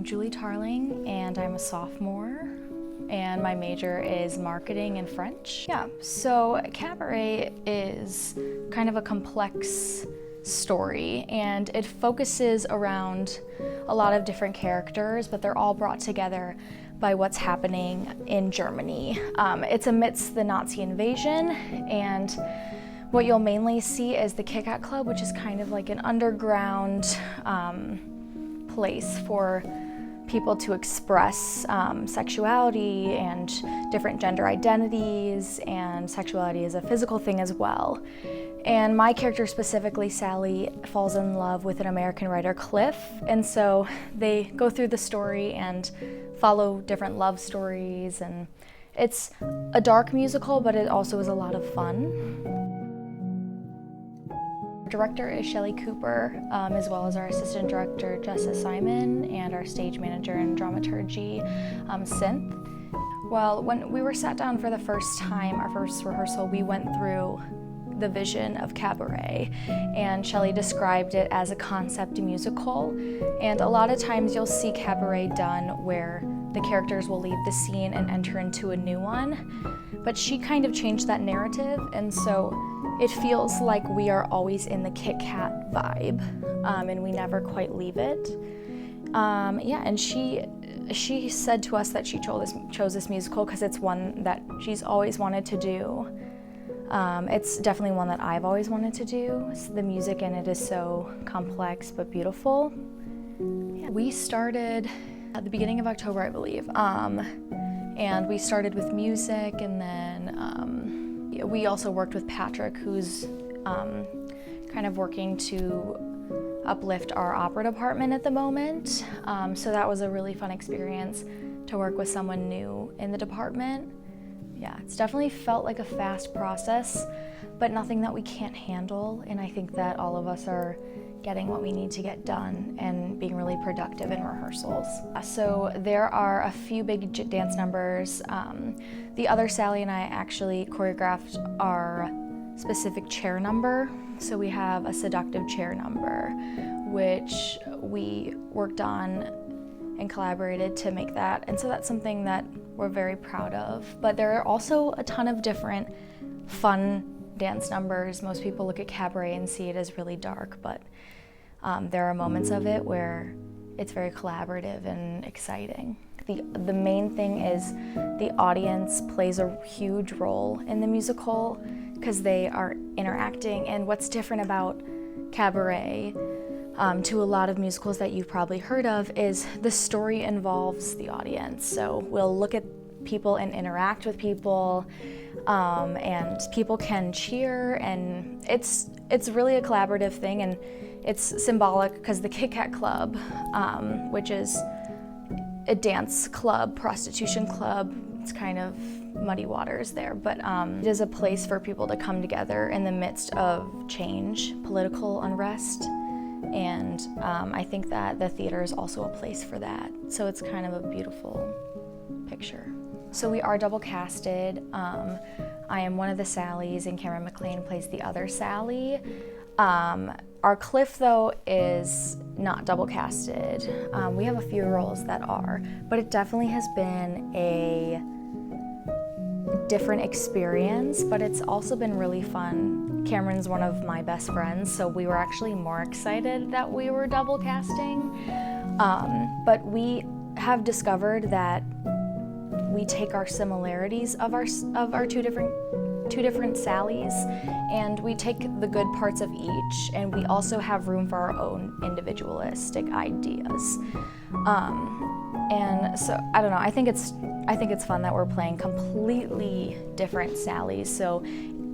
I'm Julie Tarling, and I'm a sophomore, and my major is marketing and French. Yeah, so Cabaret is kind of a complex story, and it focuses around a lot of different characters, but they're all brought together by what's happening in Germany. It's amidst the Nazi invasion, and what you'll mainly see is the Kit Kat Club, which is kind of like an underground place for people to express sexuality and different gender identities, and sexuality is a physical thing as well. And my character specifically, Sally, falls in love with an American writer, Cliff, and so they go through the story and follow different love stories, and it's a dark musical, but it also is a lot of fun. Our director is Shelley Cooper, as well as our assistant director, Jessa Simon, and our stage manager and dramaturgy, Synth. Well, when we were sat down for the first time, our first rehearsal, we went through the vision of Cabaret, and Shelley described it as a concept musical. And a lot of times you'll see Cabaret done where the characters will leave the scene and enter into a new one, but she kind of changed that narrative, and so it feels like we are always in the Kit Kat vibe, and we never quite leave it. Yeah, and she said to us that she chose this musical because it's one that she's always wanted to do. It's definitely one that I've always wanted to do. The music in it is so complex but beautiful. Yeah. We started at the beginning of October, I believe, and we started with music, and then we also worked with Patrick, who's kind of working to uplift our opera department at the moment. So that was a really fun experience to work with someone new in the department. Yeah, it's definitely felt like a fast process, but nothing that we can't handle, and I think that all of us are getting what we need to get done and being really productive in rehearsals. So there are a few big dance numbers. The other Sally and I actually choreographed our specific chair number. So we have a seductive chair number, which we worked on and collaborated to make that, and so that's something that we're very proud of. But there are also a ton of different fun dance numbers. Most people look at Cabaret and see it as really dark, but there are moments of it where it's very collaborative and exciting. The main thing is the audience plays a huge role in the musical because they are interacting, and what's different about Cabaret to a lot of musicals that you've probably heard of is the story involves the audience. So we'll look at people and interact with people, and people can cheer, and it's really a collaborative thing, and it's symbolic because the Kit Kat Club, which is a dance club, prostitution club, it's kind of muddy waters there, but it is a place for people to come together in the midst of change, political unrest. And I think that the theater is also a place for that. So it's kind of a beautiful picture. So we are double casted. I am one of the Sallys, and Cameron McLean plays the other Sally. Our Cliff, though, is not double casted. We have a few roles that are, but it definitely has been a different experience, but it's also been really fun. Cameron's one of my best friends, so we were actually more excited that we were double casting. But we have discovered that we take our similarities of our two different Sallys, and we take the good parts of each, and we also have room for our own individualistic ideas. And so I don't know. I think it's fun that we're playing completely different Sallys. So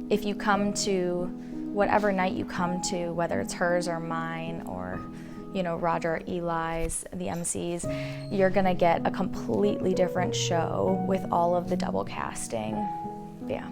if you come to whatever night you come to, whether it's hers or mine or Roger or Eli's, the MCs, you're gonna get a completely different show with all of the double casting. Yeah.